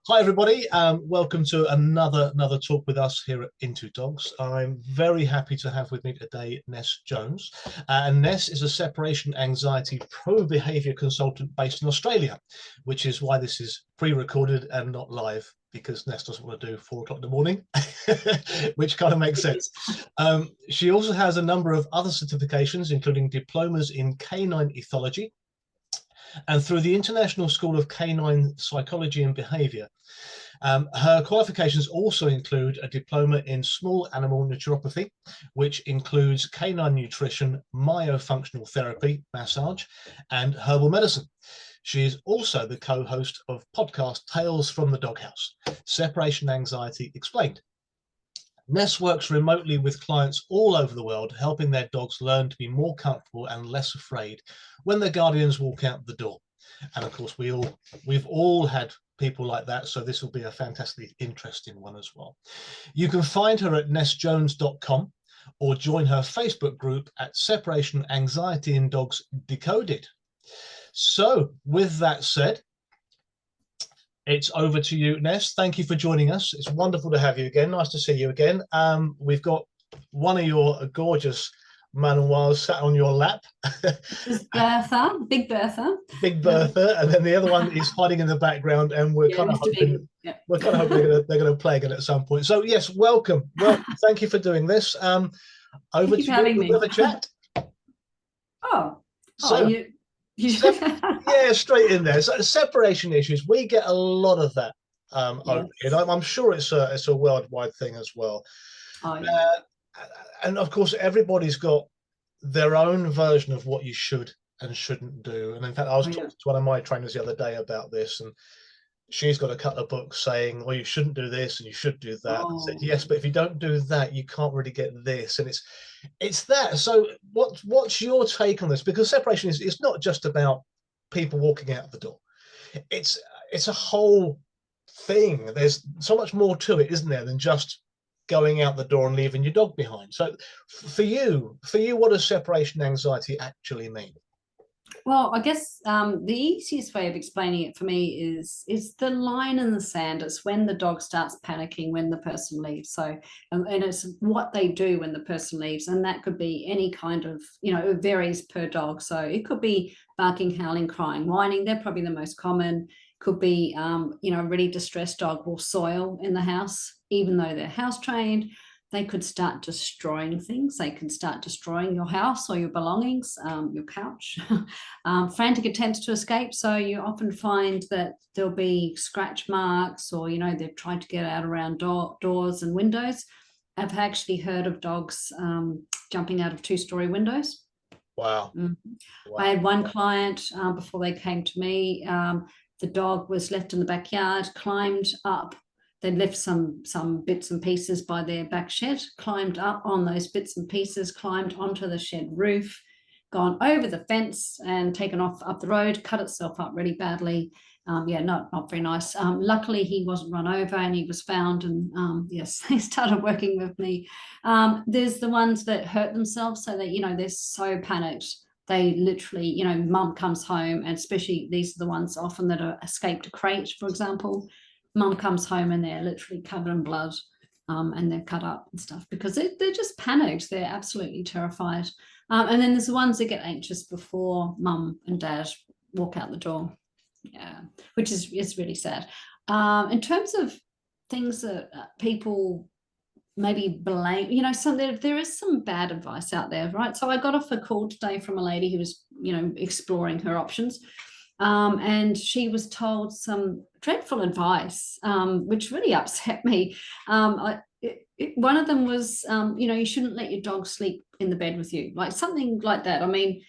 Hi everybody, welcome to another talk with us here at Into Dogs. I'm very happy to have with me today Ness Jones. And Ness is a separation anxiety pro-behaviour consultant based in Australia, which is why this is pre-recorded and not live, because Ness doesn't want to do 4 o'clock in the morning, which kind of makes sense. She also has a number of other certifications, including diplomas in canine ethology, and through the International School of Canine Psychology and Behaviour. Her qualifications also include a diploma in small animal naturopathy, which includes canine nutrition, myofunctional therapy, massage, and herbal medicine. She is also the co-host of podcast Tales from the Doghouse, Separation Anxiety Explained. Ness works remotely with clients all over the world, helping their dogs learn to be more comfortable and less afraid when their guardians walk out the door. And of course, we've all had people like that, so this will be a fantastically interesting one as well. You can find her at nessjones.com or join her Facebook group at Separation Anxiety in Dogs Decoded. So with that said, it's over to you, Ness. Thank you for joining us. It's wonderful to have you again. Nice to see you again. We've got one of your gorgeous Malinois sat on your lap. This is Bertha, Big Bertha. Big Bertha, and then the other one is hiding in the background, and we're kind of hoping we're kind of hoping they're going to play again at some point. So yes, welcome. Thank you for doing this. Over to you. Having me. Have a chat. Yeah, straight in there. So separation issues, we get a lot of that. Yes. I'm sure it's a worldwide thing as well. Oh, yeah. And of course, everybody's got their own version of what you should and shouldn't do. And in fact, I was talking to one of my trainers the other day about this, and she's got a couple of books saying, well, you shouldn't do this and you should do that. I said, yes, but if you don't do that, you can't really get this. And it's that. So what's your take on this? Because separation is not just about people walking out the door. It's a whole thing. There's so much more to it, isn't there, than just going out the door and leaving your dog behind. So for you, what does separation anxiety actually mean? Well, I guess the easiest way of explaining it for me is the line in the sand. It's when the dog starts panicking when the person leaves. So, and it's what they do when the person leaves. And that could be any kind of, it varies per dog. So it could be barking, howling, crying, whining. They're probably the most common. Could be, a really distressed dog will soil in the house, even though they're house trained. They could start destroying things. They can start destroying your house or your belongings, your couch, frantic attempts to escape. So you often find that there'll be scratch marks, or, they've tried to get out around doors and windows. I've actually heard of dogs jumping out of 2-story windows. Wow. Wow. I had one client before they came to me. The dog was left in the backyard, climbed up. They'd left some bits and pieces by their back shed, climbed up on those bits and pieces, climbed onto the shed roof, gone over the fence and taken off up the road, cut itself up really badly. Not very nice. Luckily, he wasn't run over and he was found, and yes, he started working with me. There's the ones that hurt themselves, so that, they're so panicked. They literally, mum comes home, and especially these are the ones often that are escaped a crate, for example. Mum comes home and they're literally covered in blood, and they're cut up and stuff because they're just panicked. They're absolutely terrified. And then there's the ones that get anxious before mum and dad walk out the door. Yeah, which is really sad. In terms of things that people maybe blame, there is some bad advice out there, right? So I got off a call today from a lady who was, exploring her options. And she was told some dreadful advice, which really upset me. One of them was, you shouldn't let your dog sleep in the bed with you, like something like that. I mean,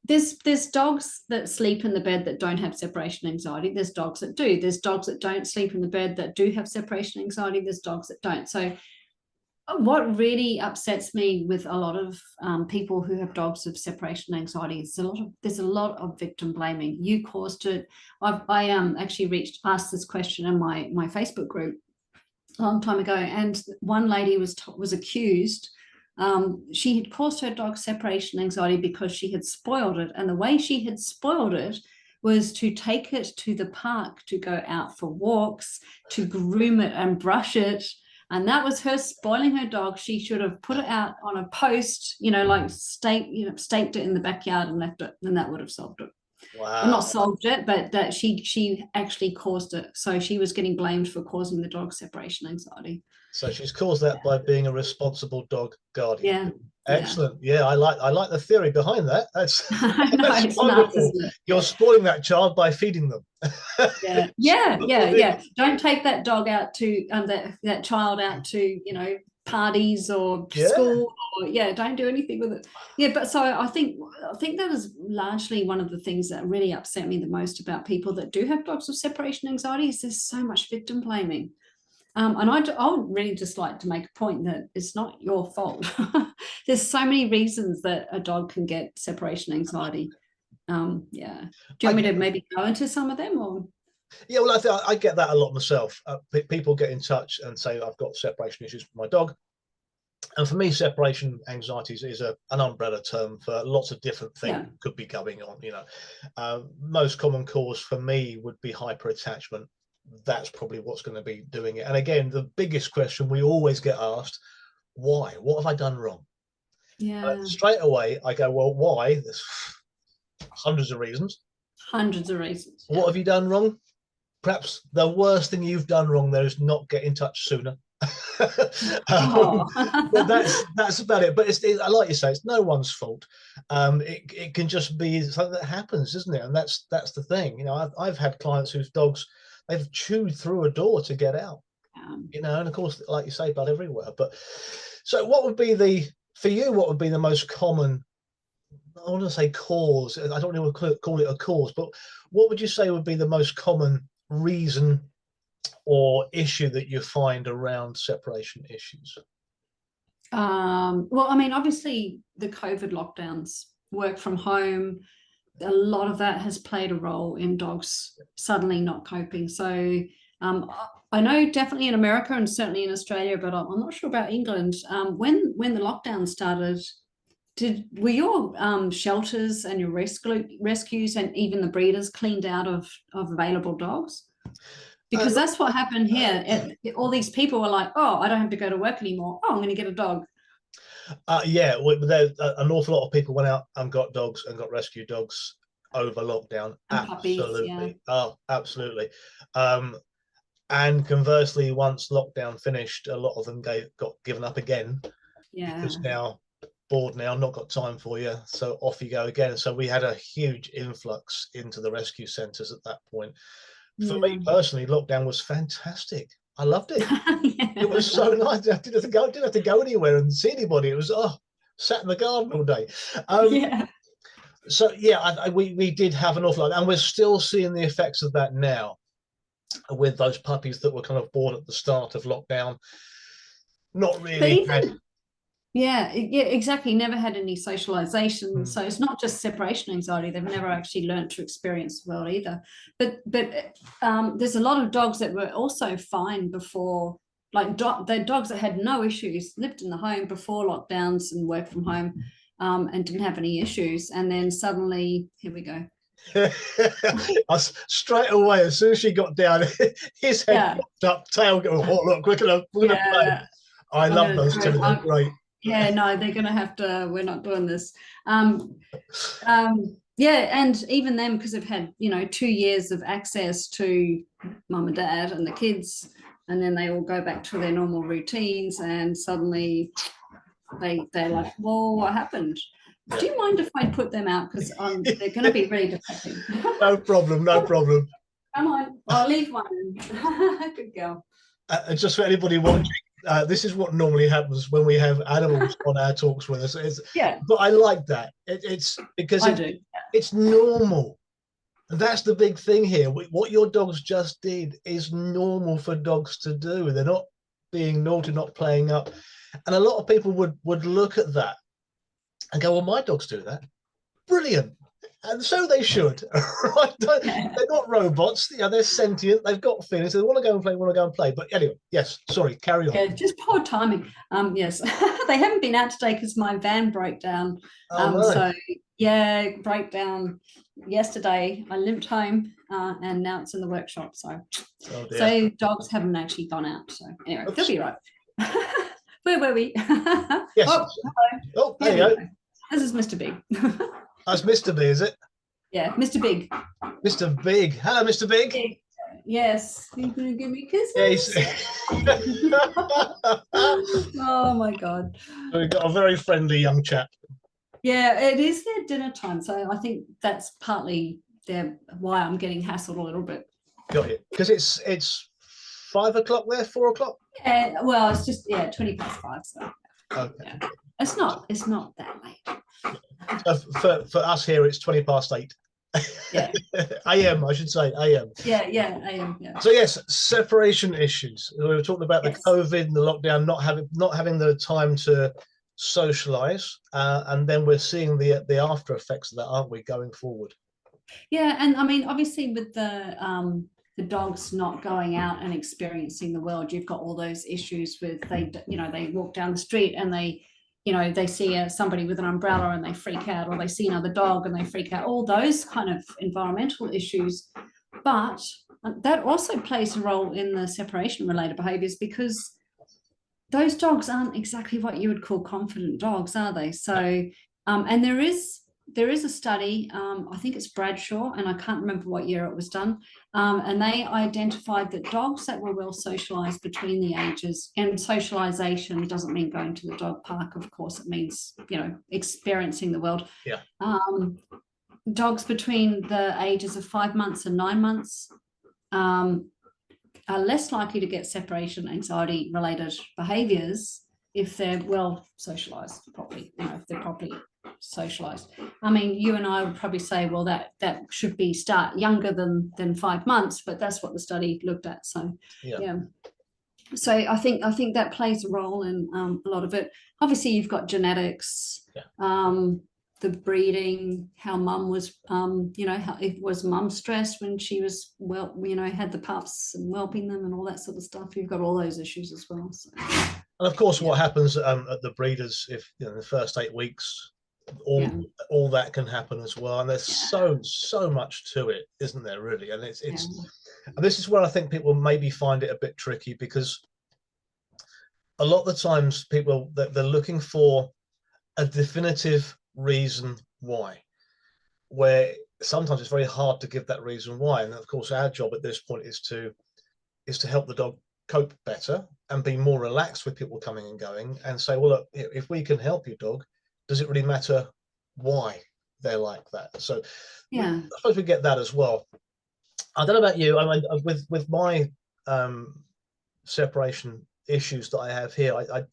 there's dogs that sleep in the bed that don't have separation anxiety. There's dogs that do. There's dogs that don't sleep in the bed that do have separation anxiety. There's dogs that don't. So what really upsets me with a lot of people who have dogs with separation anxiety is there's a lot of victim blaming. You caused it. I actually asked this question in my Facebook group a long time ago, and one lady was accused. She had caused her dog separation anxiety because she had spoiled it, and the way she had spoiled it was to take it to the park to go out for walks, to groom it and brush it. And that was her spoiling her dog. She should have put it out on a post, like staked it in the backyard and left it, and that would have solved it. Wow. Well, not solved it, but that she actually caused it. So she was getting blamed for causing the dog separation anxiety. So she's caused that by being a responsible dog guardian. Yeah. Excellent. Yeah, I like the theory behind that. That's, I know, that's it's wonderful. nuts, isn't it? You're spoiling that child by feeding them. Yeah. Don't take that dog out to that child out to parties or school, or don't do anything with it. Yeah, but so I think that was largely one of the things that really upset me the most about people that do have dogs with separation anxiety is there's so much victim blaming. And I would really just like to make a point that it's not your fault. There's so many reasons that a dog can get separation anxiety. Do you want me to maybe go into some of them? Or yeah, well, I get that a lot myself. People get in touch and say I've got separation issues with my dog, and for me, separation anxieties is an umbrella term for lots of different things that could be going on. Most common cause for me would be hyper-attachment. That's probably what's going to be doing it. And again, the biggest question we always get asked, why? What have I done wrong? Straight away I go, well, why? There's hundreds of reasons. What have you done wrong? Perhaps the worst thing you've done wrong there is not get in touch sooner. But that's about it. But it's like you say, it's no one's fault. It can just be something that happens, isn't it? And that's the thing. I've had clients whose dogs, they've chewed through a door to get out. And of course, like you say, blood everywhere. But so what would be the most common, I want to say cause, I don't want to call it a cause, but what would you say would be the most common reason or issue that you find around separation issues? Well, I mean, obviously the COVID lockdowns, work from home, a lot of that has played a role in dogs suddenly not coping. So I know definitely in America and certainly in Australia, but I'm not sure about England. When the lockdown started, were your shelters and your rescues and even the breeders cleaned out of available dogs? Because that's what happened here. All these people were like, oh, I don't have to go to work anymore. Oh, I'm going to get a dog. There's an awful lot of people went out and got dogs and got rescue dogs over lockdown. And absolutely. Puppies, Oh, absolutely. And conversely, once lockdown finished, a lot of them got given up again. Because now bored now, not got time for you, so off you go again. So we had a huge influx into the rescue centres at that point. For me personally, lockdown was fantastic. I loved it. It was so nice. I didn't have to go anywhere and see anybody. It was sat in the garden all day. So we did have an awful lot, and we're still seeing the effects of that now with those puppies that were kind of born at the start of lockdown. Not really had. Yeah, exactly. Never had any socialization. So it's not just separation anxiety. They've never actually learned to experience the world either. But there's a lot of dogs that were also fine before, like the dogs that had no issues, lived in the home before lockdowns and worked from home and didn't have any issues. And then suddenly, here we go. Straight away, as soon as she got down, his head popped up, tail go, look, we're gonna play. I love those two. They're great. Yeah, no, they're going to have to, we're not doing this. And even them, because they've had, 2 years of access to mum and dad and the kids, and then they all go back to their normal routines, and suddenly they're like, well, what happened? Do you mind if I put them out? Because they're going to be really depressing. No problem. Come on, I'll leave one. Good girl. Just for anybody watching, this is what normally happens when we have animals on our talks with us. But I like that. It's because it's normal. That's the big thing here. What your dogs just did is normal for dogs to do. They're not being naughty, not playing up. And a lot of people would look at that and go, well, my dogs do that. Brilliant. And so they should, right? They're not robots. They're sentient. They've got feelings. They want to go and play. But anyway, yes. Sorry, carry on. Yeah, just poor timing. Yes, they haven't been out today because my van broke down. So breakdown. yesterday I limped home, and now it's in the workshop. So, Oh dear. so dogs haven't actually gone out. So anyway, Oops. they'll be right. Where were we? Yes. Oh, hello. Oh, there you go. This is Mr. Big. That's Mr. B, is it? Yeah, Mr. Big. Mr. Big. Hello, Mr. Big. Big. Yes. You gonna give me Yes. kisses? Oh my God. We've got a very friendly young chap. Yeah, it is their dinner time. So I think that's partly why I'm getting hassled a little bit. Got it. Because it's 5 o'clock there, 4 o'clock? Yeah, well, it's just 20 past 5. So Okay. yeah. It's not that late. For us here, it's 20 past 8. Yeah. AM, I should say, AM. Yeah, AM, yeah. So yes, separation issues. We were talking about the COVID and the lockdown, not having the time to socialize, and then we're seeing the after effects of that, aren't we, going forward? Yeah, and I mean, obviously, with the dogs not going out and experiencing the world, you've got all those issues with they walk down the street and they see somebody with an umbrella and they freak out, or they see another dog and they freak out. All those kind of environmental issues, but that also plays a role in the separation-related behaviours, because those dogs aren't exactly what you would call confident dogs, are they? So, and there is a study, I think it's Bradshaw, and I can't remember what year it was done, and they identified that dogs that were well socialized between the ages, and socialization doesn't mean going to the dog park, of course, it means, experiencing the world. Yeah. Dogs between the ages of 5 months and 9 months are less likely to get separation anxiety related behaviors if they're well socialized properly, if they're properly socialized. I mean, you and I would probably say, well, that should be start younger than 5 months, but that's what the study looked at. So yeah. So I think that plays a role in a lot of it. Obviously, you've got genetics, the breeding, how mum was, how it was mum stressed when she was had the pups and whelping them and all that sort of stuff. You've got all those issues as well. So. And of course, what happens at the breeders, if the first 8 weeks, all that can happen as well. And there's so much to it, isn't there? Really, and it's and this is where I think people maybe find it a bit tricky, because a lot of the times people they're looking for a definitive reason why, where sometimes it's very hard to give that reason why. And of course, our job at this point is to help the dog cope better and be more relaxed with people coming and going, and say, well, look, if we can help your dog, does it really matter why they're like that? So I suppose we get that as well. I don't know about you. I mean, with my separation issues that I have here, I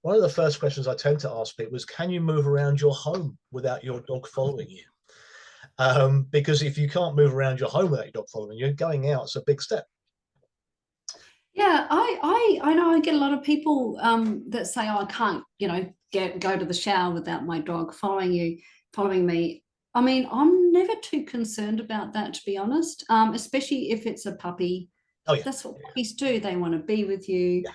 one of the first questions I tend to ask people is, can you move around your home without your dog following you? Because if you can't move around your home without your dog following you, going out's a big step. Yeah, I know I get a lot of people that say, oh, I can't, go to the shower without my dog following me. I mean, I'm never too concerned about that, to be honest, especially if it's a puppy. Oh, yeah. That's what puppies do. They want to be with you. Yeah.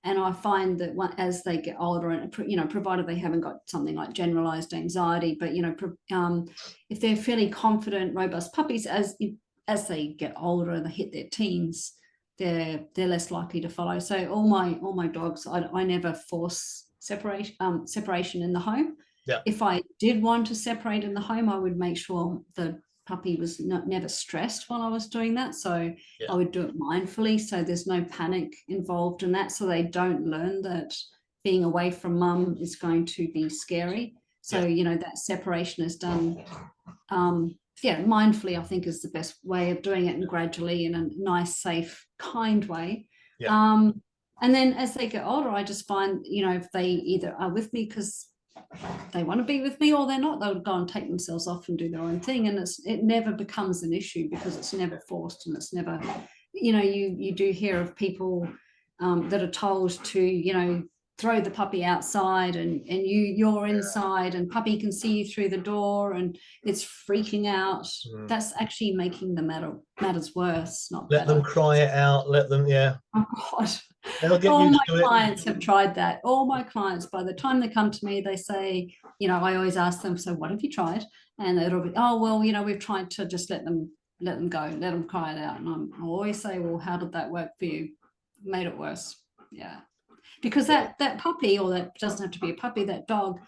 And I find that as they get older, and provided they haven't got something like generalized anxiety, but if they're fairly confident, robust puppies, as they get older and they hit their teens, they're less likely to follow. So all my dogs, I never force separation in the home. Yeah. If I did want to separate in the home, I would make sure the puppy was never stressed while I was doing that. So I would do it mindfully, so there's no panic involved in that, so they don't learn that being away from mum is going to be scary. So that separation is done mindfully, I think, is the best way of doing it, and gradually in a nice, safe, kind way. And then as they get older, I just find, if they either are with me because they want to be with me, or they're not, they'll go and take themselves off and do their own thing, and it never becomes an issue, because it's never forced, and it's never, you do hear of people that are told to throw the puppy outside, and you're inside, and puppy can see you through the door, and it's freaking out. That's actually making the matters worse, not Let them better. cry it out. Let them, yeah. Oh God. They'll get All used my to it. clients have tried that. All my clients, by the time they come to me, they say, you know, I always ask them, so what have you tried? And it'll be, oh, well, you know, we've tried to just let them go, let them cry it out. And I always say, well, how did that work for you? Made it worse. Yeah. Because that puppy, or that doesn't have to be a puppy, that dog,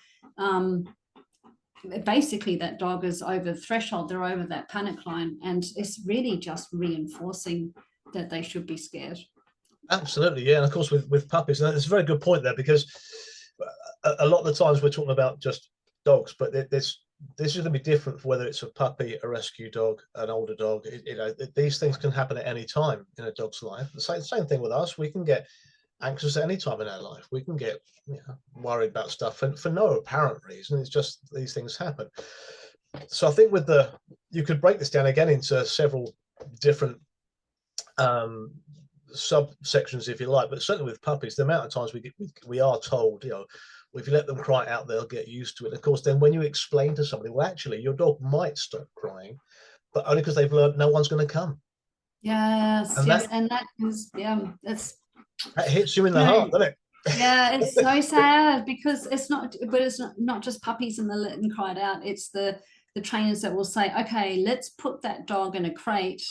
basically that dog is over the threshold, they're over that panic line, and it's really just reinforcing that they should be scared. Absolutely, yeah. And of course, with puppies, and it's a very good point there, because a lot of the times we're talking about just dogs, but this is going to be different for whether it's a puppy, a rescue dog, an older dog. You know, these things can happen at any time in a dog's life. The same thing with us. We can get anxious at any time in our life. We can get, you know, worried about stuff for no apparent reason. It's just these things happen. So I think you could break this down again into several different subsections, if you like, but certainly with puppies, the amount of times we are told, you know, if you let them cry out, they'll get used to it. Of course, then when you explain to somebody, well, actually, your dog might stop crying, but only because they've learned no one's going to come. Yes, and yes, and that is, that hits you in the heart, doesn't it? Yeah, it's so sad, because it's not just puppies and the let them cry it out. It's the trainers that will say, okay, let's put that dog in a crate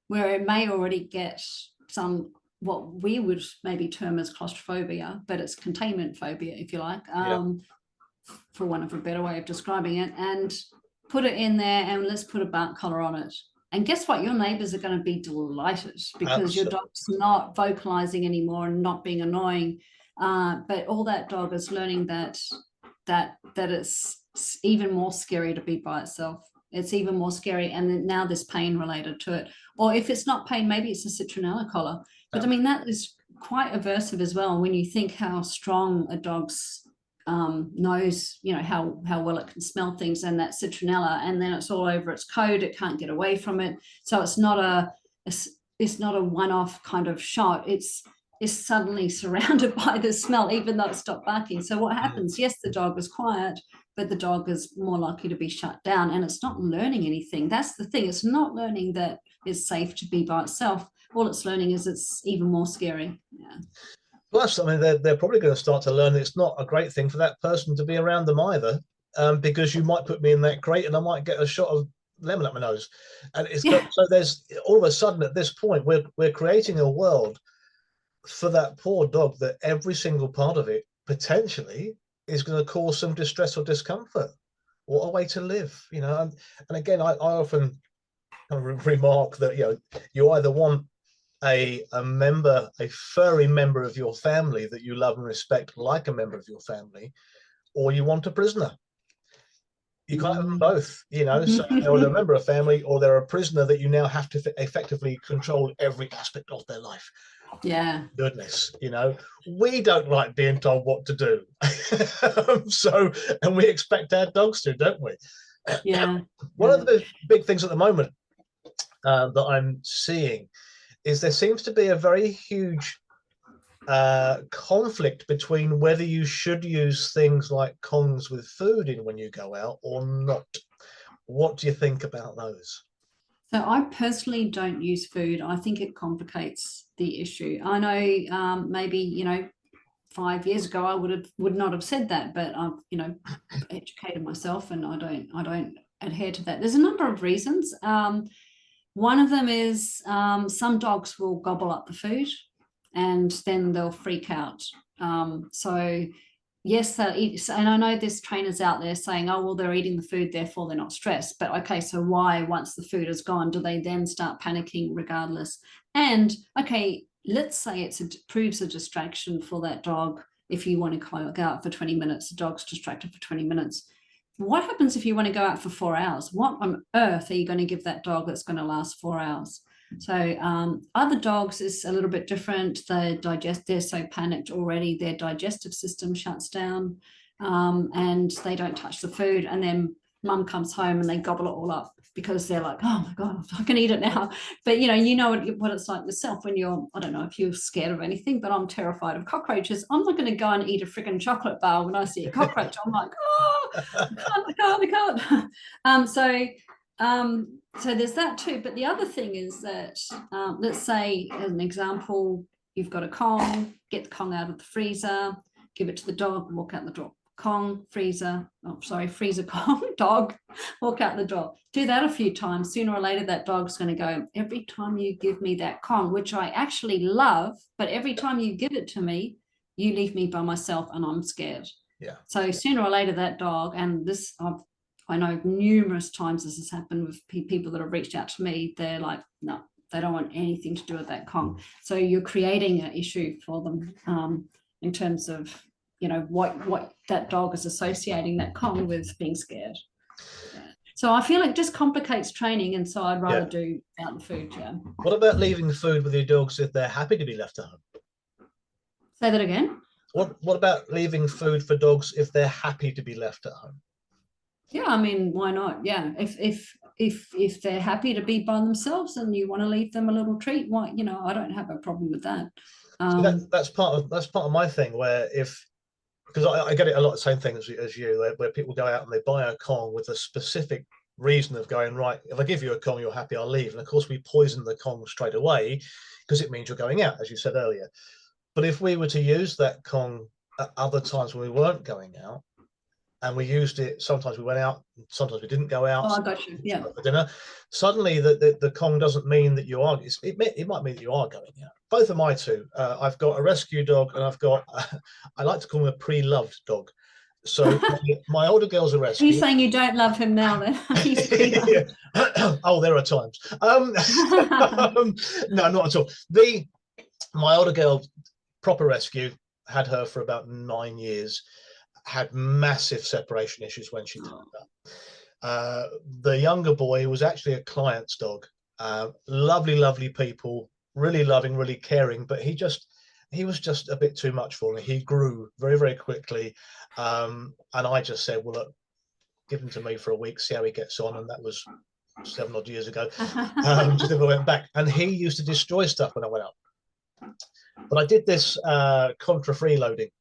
where it may already get some, what we would maybe term as claustrophobia, but it's containment phobia, if you like, for want of a better way of describing it, and put it in there, and let's put a bark collar on it. And guess what? Your neighbors are going to be delighted, because your dog's not vocalizing anymore and not being annoying. But all that dog is learning that it's even more scary to be by itself. It's even more scary, and then now there's pain related to it. Or if it's not pain, maybe it's a citronella collar. But I mean, that is quite aversive as well, when you think how strong a dog's nose, you know, how well it can smell things, and that citronella, and then it's all over its coat, it can't get away from it. So it's not a one-off kind of shot. It's suddenly surrounded by the smell, even though it stopped barking. So what happens? Yes, the dog is quiet, but the dog is more likely to be shut down, and it's not learning anything. That's the thing. It's not learning that it's safe to be by itself. All it's learning is it's even more scary. Yeah. Plus, I mean, they're probably going to start to learn it's not a great thing for that person to be around them either, because you might put me in that crate and I might get a shot of lemon up my nose. And so there's all of a sudden at this point we're creating a world for that poor dog that every single part of it potentially is going to cause some distress or discomfort. What a way to live, you know. And again, I often remark that, you know, you either want a furry member of your family that you love and respect like a member of your family, or you want a prisoner. You can't have them both, you know. So they're a member of family, or they're a prisoner that you now have to effectively control every aspect of their life. Yeah. Goodness, you know, we don't like being told what to do. So, and we expect our dogs to, don't we? Yeah. One of the big things at the moment that I'm seeing is there seems to be a very huge conflict between whether you should use things like Kongs with food in when you go out or not. What do you think about those? So I personally don't use food. I think it complicates the issue. I know maybe, you know, 5 years ago I would not have said that, but I've, you know, educated myself, and I don't adhere to that. There's a number of reasons. One of them is some dogs will gobble up the food and then they'll freak out. So yes, they'll eat. And I know there's trainers out there saying, oh, well, they're eating the food, therefore they're not stressed. But okay, so why, once the food is gone, do they then start panicking regardless? And okay, let's say it proves a distraction for that dog. If you want to go out for 20 minutes, the dog's distracted for 20 minutes. What happens if you want to go out for 4 hours? What on earth are you going to give that dog that's going to last 4 hours? So other dogs is a little bit different. They're so panicked already, their digestive system shuts down, and they don't touch the food. And then mum comes home and they gobble it all up because they're like, oh my God, I can eat it now. But you know what it's like yourself when you're, I don't know if you're scared of anything, but I'm terrified of cockroaches. I'm not going to go and eat a freaking chocolate bar when I see a cockroach. I'm like, oh, I can't. So there's that too. But the other thing is that, let's say, as an example, you've got a Kong, get the Kong out of the freezer, give it to the dog, walk out the door. Kong, freezer, freezer, Kong, dog, walk out the door. Do that a few times. Sooner or later, that dog's going to go, every time you give me that Kong, which I actually love, but every time you give it to me, you leave me by myself and I'm scared. Yeah. So sooner or later, that dog, and this, I know numerous times this has happened with people that have reached out to me, they're like, no, they don't want anything to do with that Kong. So you're creating an issue for them in terms of, you know, what that dog is associating that Kong with being scared. Yeah. So I feel it just complicates training, and so I'd rather do out the food. Yeah. What about leaving food with your dogs if they're happy to be left at home? Say that again. What about leaving food for dogs if they're happy to be left at home? Yeah, I mean, why not? Yeah, if they're happy to be by themselves and you want to leave them a little treat, why, you know, I don't have a problem with that. So that's part of my thing, where because I get it a lot, the same thing as you, where people go out and they buy a Kong with a specific reason of going, right, if I give you a Kong, you're happy, I'll leave. And of course we poison the Kong straight away because it means you're going out, as you said earlier. But if we were to use that Kong at other times when we weren't going out, and we used it, sometimes we went out, sometimes we didn't go out. Oh, I got you. Yeah. For dinner. Suddenly, the Kong doesn't mean that you are. It might mean that you are going out. Both of my two. I've got a rescue dog, and I've got. I like to call him a pre-loved dog. So my older girl's a rescue. Are you saying you don't love him now? Then he's pre-loved. Oh, there are times. No, not at all. My older girl, proper rescue, had her for about 9 years. Had massive separation issues when she turned up. The younger boy was actually a client's dog. Lovely people, really loving, really caring, but he was just a bit too much for me. He grew very quickly, and I just said, well, look, give him to me for a week, see how he gets on. And that was 7 odd years ago. Just never went back. And he used to destroy stuff when I went out. But I did this contra freeloading.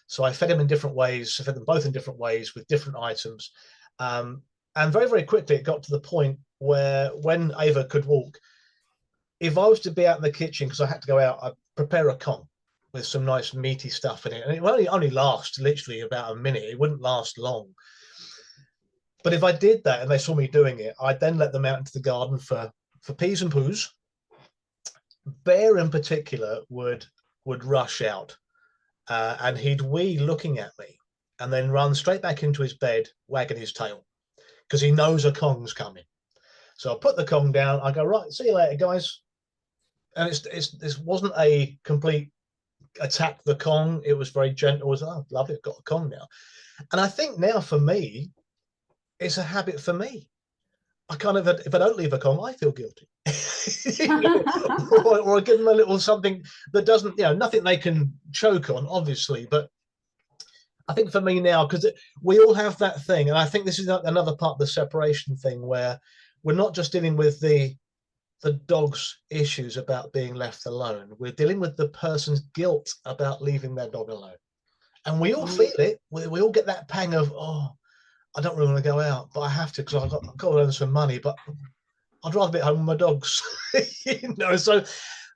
So I fed him in different ways. I fed them both in different ways with different items. And very quickly, it got to the point where when Ava could walk, if I was to be out in the kitchen, because I had to go out, I'd prepare a Kong with some nice meaty stuff in it. And it would only last literally about a minute. It wouldn't last long. But if I did that and they saw me doing it, I'd then let them out into the garden for peas and poos. Bear in particular would rush out. And he'd wee looking at me and then run straight back into his bed, wagging his tail, because he knows a Kong's coming. So I put the Kong down. I go, right, see you later, guys. And this wasn't a complete attack the Kong. It was very gentle. It was, oh, lovely, I've got a Kong now. And I think now for me, it's a habit for me. I kind of, if I don't leave a Kong, I feel guilty. or I give them a little something that doesn't, nothing they can choke on, obviously. But I think for me now, because we all have that thing, and I think this is another part of the separation thing, where we're not just dealing with the dog's issues about being left alone. We're dealing with the person's guilt about leaving their dog alone. And we all feel it. We all get that pang of, oh, I don't really want to go out, but I have to because I've got to earn some money, but I'd rather be at home with my dogs. So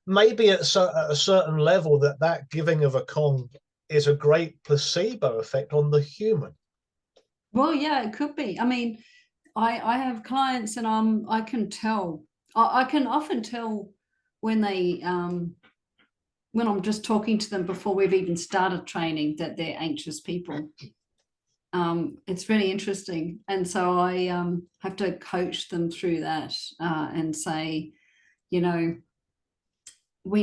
maybe at a certain level that giving of a Kong is a great placebo effect on the human. Well, yeah, it could be. I mean, I have clients and I can tell, I can often tell when they, when I'm just talking to them before we've even started training, that they're anxious people. It's really interesting. And so I have to coach them through that and say, we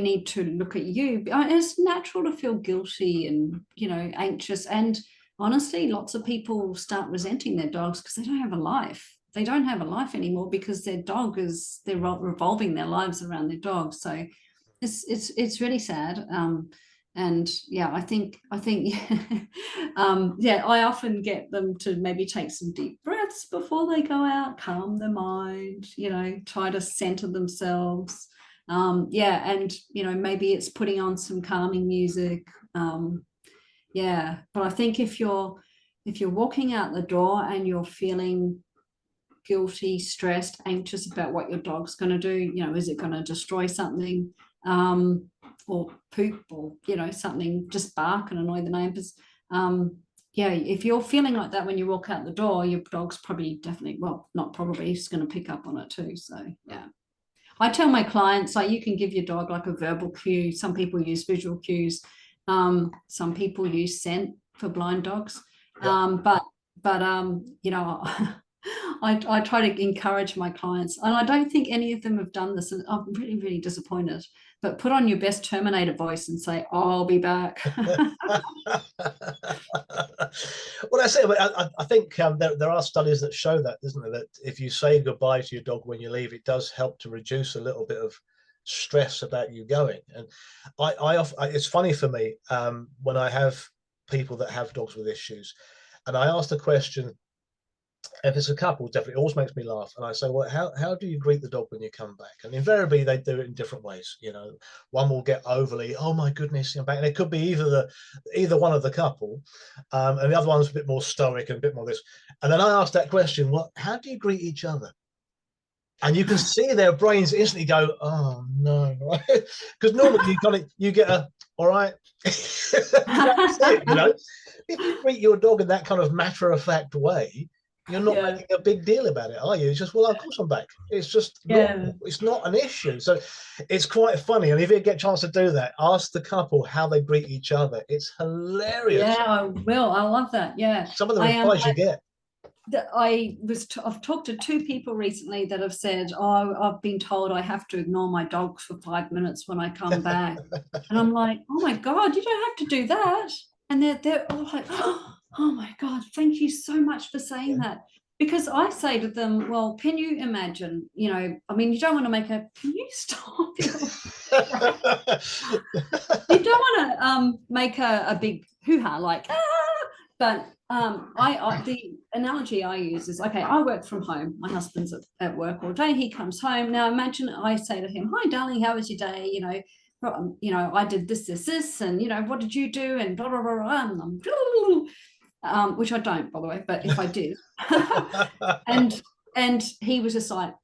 need to look at you. It's natural to feel guilty and, anxious. And honestly, lots of people start resenting their dogs because they don't have a life. They don't have a life anymore because their dog they're revolving their lives around their dog. So it's really sad. And yeah, yeah, I often get them to maybe take some deep breaths before they go out, calm their mind, try to center themselves. Yeah, and maybe it's putting on some calming music. Yeah, but I think if you're walking out the door and you're feeling guilty, stressed, anxious about what your dog's going to do, is it going to destroy something, or poop, or something, just bark and annoy the neighbors. Yeah, if you're feeling like that when you walk out the door, your dog's probably, definitely, well, not probably, he's going to pick up on it too. So yeah, I tell my clients, like, you can give your dog like a verbal cue. Some people use visual cues. Some people use scent for blind dogs. Yeah. But I try to encourage my clients, and I don't think any of them have done this, and I'm really, really disappointed. But put on your best Terminator voice and say, "I'll be back." Well, I say, I think there are studies that show that, isn't there, that if you say goodbye to your dog when you leave, it does help to reduce a little bit of stress about you going. And it's funny for me, when I have people that have dogs with issues, and I ask the question, if it's a couple, definitely, it always makes me laugh. And I say, well, how do you greet the dog when you come back? And invariably they do it in different ways. One will get overly, oh my goodness, I'm back. And it could be either one of the couple, and the other one's a bit more stoic and a bit more this. And then I ask that question, well, how do you greet each other? And you can see their brains instantly go, oh no, because normally you get a, all right. That's it, If you greet your dog in that kind of matter-of-fact way, you're not Yeah. making a big deal about it, are you? It's just, well, of course I'm back. It's just normal. It's not an issue. So it's quite funny. And if you get a chance to do that, ask the couple how they greet each other. It's hilarious. Yeah, I will. I love that. Yeah. Some of the replies you get. I've talked to two people recently that have said, oh, I've been told I have to ignore my dogs for 5 minutes when I come back. And I'm like, oh my God, you don't have to do that. And they're all like, oh my God, thank you so much for saying that. Because I say to them, well, can you imagine, I mean, you don't want to make can you stop? You don't want to make a big hoo-ha, like, but the analogy I use is, okay, I work from home. My husband's at work all day. He comes home. Now imagine I say to him, hi, darling, how was your day? I did this, and, what did you do? And blah, blah, blah, blah, which I don't, by the way, but if I did. and he was just like,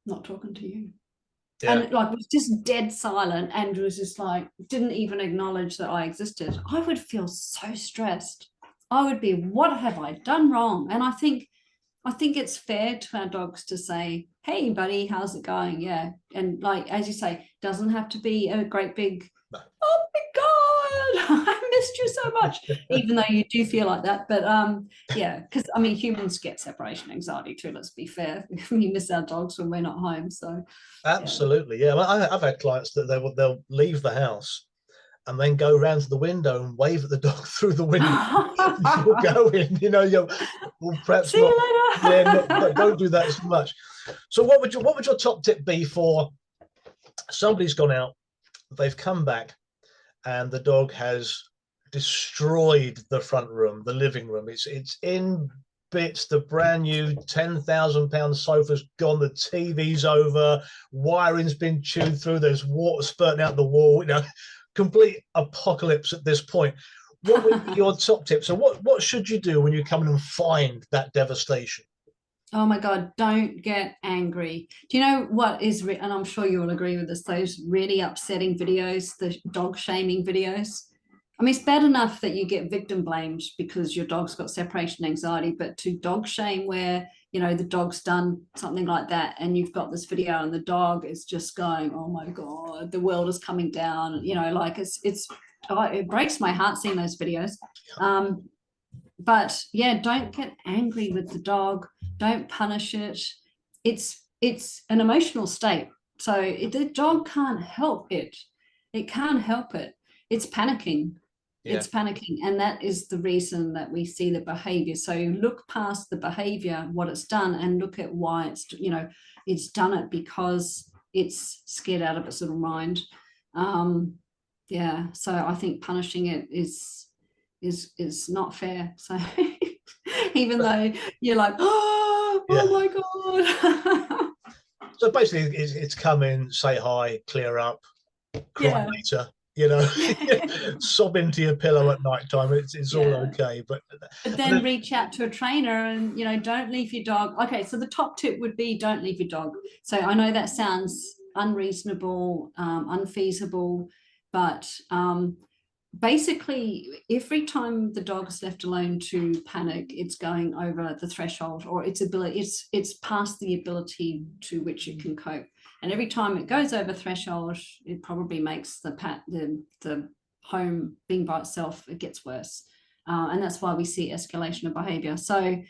not talking to you. Yeah. And like was just dead silent and was just like, didn't even acknowledge that I existed. I would feel so stressed. I would be, what have I done wrong? And I think it's fair to our dogs to say, hey buddy, how's it going? Yeah. And like, as you say, doesn't have to be a great big, oh my God, I missed you so much, even though you do feel like that. But yeah, because I mean, humans get separation anxiety too, let's be fair. We miss our dogs when we're not home. So absolutely, yeah. I've had clients that they'll leave the house and then go around to the window and wave at the dog through the window before going. Well, perhaps see not. You later. Yeah, don't do that so much. So, what would your top tip be for somebody's gone out, they've come back, and the dog has destroyed the front room, the living room. It's in bits. The brand new £10,000 sofa's gone. The TV's over. Wiring's been chewed through. There's water spurting out the wall. Complete apocalypse at this point. What would be your top tip? So what should you do when you come in and find that devastation? Oh my God, don't get angry. Do you know what is, and I'm sure you will agree with this, those really upsetting videos, the dog shaming videos. I mean, it's bad enough that you get victim blamed because your dog's got separation anxiety, but to dog shame where, the dog's done something like that and you've got this video and the dog is just going, oh my God, the world is coming down. Like it breaks my heart seeing those videos. But yeah, don't get angry with the dog. Don't punish it. It's an emotional state. So the dog can't help it. It can't help it. It's panicking. Yeah. It's panicking. And that is the reason that we see the behavior. So look past the behavior, what it's done, and look at why it's done it because it's scared out of its little mind. Yeah. So I think punishing it is not fair. So even though you're like, oh Yeah. my God. So basically, it's come in, say hi, clear up, cry Yeah. later. You know, sob into your pillow at night time. It's all Yeah. okay. But But and then then, reach out to a trainer and, don't leave your dog. Okay, so the top tip would be don't leave your dog. So I know that sounds unreasonable, unfeasible, but basically every time the dog is left alone to panic, it's going over the threshold, or its ability, it's past the ability to which it can cope. And every time it goes over threshold, it probably makes the home being by itself, it gets worse. And that's why we see escalation of behavior. So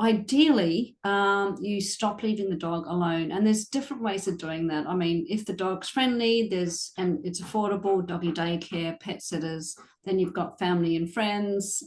ideally, you stop leaving the dog alone. And there's different ways of doing that. I mean, if the dog's friendly, and it's affordable, doggy daycare, pet sitters, then you've got family and friends.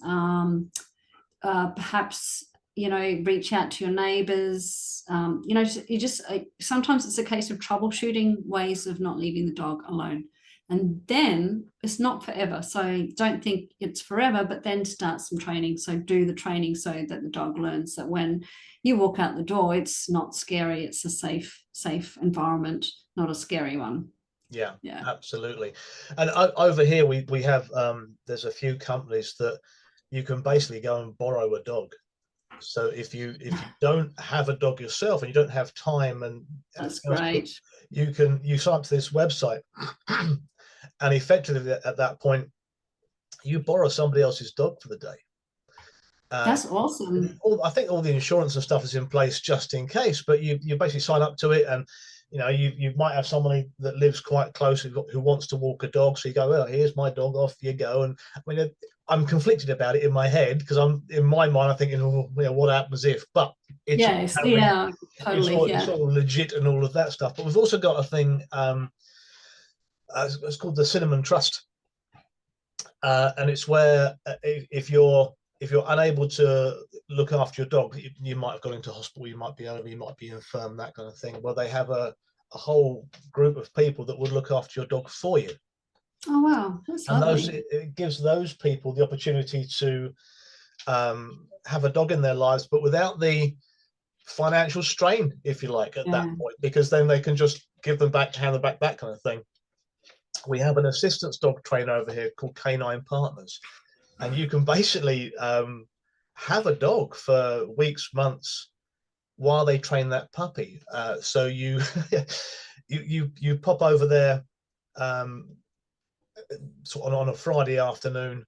Perhaps, reach out to your neighbors. You just sometimes it's a case of troubleshooting ways of not leaving the dog alone. And then it's not forever. So don't think it's forever, but then start some training. So do the training so that the dog learns that when you walk out the door, it's not scary. It's a safe environment, not a scary one. yeah, Yeah. absolutely. And over here, we have there's a few companies that you can basically go and borrow a dog. So if you don't have a dog yourself and you don't have time and That's else to do, great. you sign up to this website, and effectively at that point you borrow somebody else's dog for the day. Uh, That's awesome. I think all the insurance and stuff is in place just in case, but you basically sign up to it, and you might have somebody that lives quite close who wants to walk a dog, so you go, well, here's my dog, off you go. And I mean, I'm conflicted about it in my head because I'm in my mind I'm thinking, oh, what happens if? But it's all Yes. carrying, Yeah. Totally. it's Yeah. all legit and all of that stuff. But we've also got a thing. It's called the Cinnamon Trust, and it's where if you're unable to look after your dog, you might have gone into hospital, you might be over, you might be infirm, that kind of thing. Well, they have a whole group of people that would look after your dog for you, Oh, wow. That's and those lovely. it gives those people the opportunity to have a dog in their lives, but without the financial strain, if you like, at that Yeah. point, because then they can just give them back, hand them back, that kind of thing. We have an assistance dog trainer over here called Canine Partners, and you can basically have a dog for weeks, months while they train that puppy. So you you pop over there sort of on a Friday afternoon.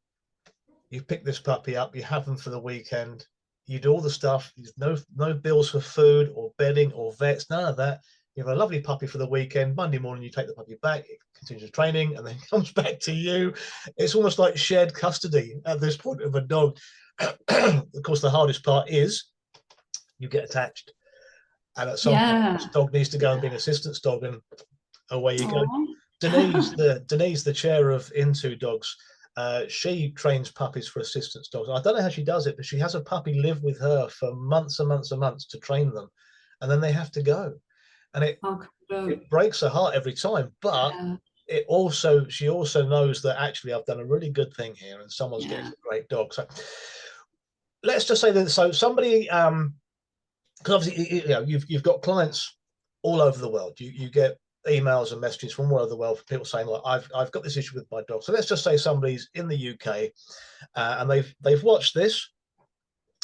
You pick this puppy up. You have them for the weekend. You do all the stuff. There's no bills for food or bedding or vets, none of that. You have a lovely puppy for the weekend. Monday morning, you take the puppy back, it continues training, and then comes back to you. It's almost like shared custody at this point of a dog. Of course, the hardest part is you get attached, and at some point, this Yeah. dog needs to go and Yeah. be an assistance dog, and away you go. Oh. Denise, the chair of Into Dogs, she trains puppies for assistance dogs. I don't know how she does it, but she has a puppy live with her for months and months and months to train them, and then they have to go, and Oh, it breaks her heart every time. But yeah. she also knows that actually I've done a really good thing here, and someone's getting Yeah. a great dog. So let's just say that somebody because obviously you've got clients all over the world. You get emails and messages from all over the world for people saying, "Look, I've got this issue with my dog." So let's just say somebody's in the UK and they've watched this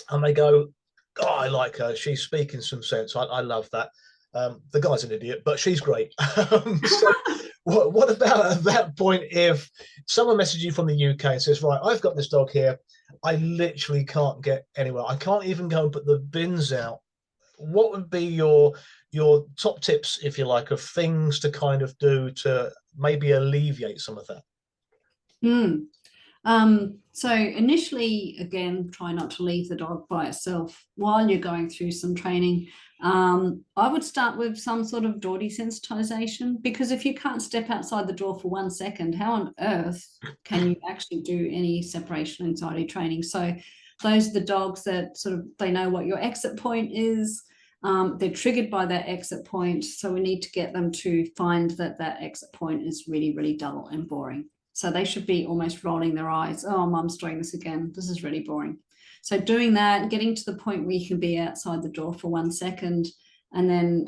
and they go, "Oh, I like her. She's speaking some sense. I love that." The guy's an idiot, but she's great. So what about at that point if someone messages you from the UK and says, "Right, I've got this dog here. I literally can't get anywhere. I can't even go and put the bins out." What would be your top tips, if you like, of things to kind of do to maybe alleviate some of that? Mm. So initially, again, try not to leave the dog by itself while you're going through some training. I would start with some sort of door desensitization, because if you can't step outside the door for 1 second, how on earth can you actually do any separation anxiety training? So those are the dogs that sort of, they know what your exit point is. They're triggered by that exit point. So we need to get them to find that exit point is really, really dull and boring. So they should be almost rolling their eyes. Oh, mum's doing this again. This is really boring. So doing that, getting to the point where you can be outside the door for 1 second, and then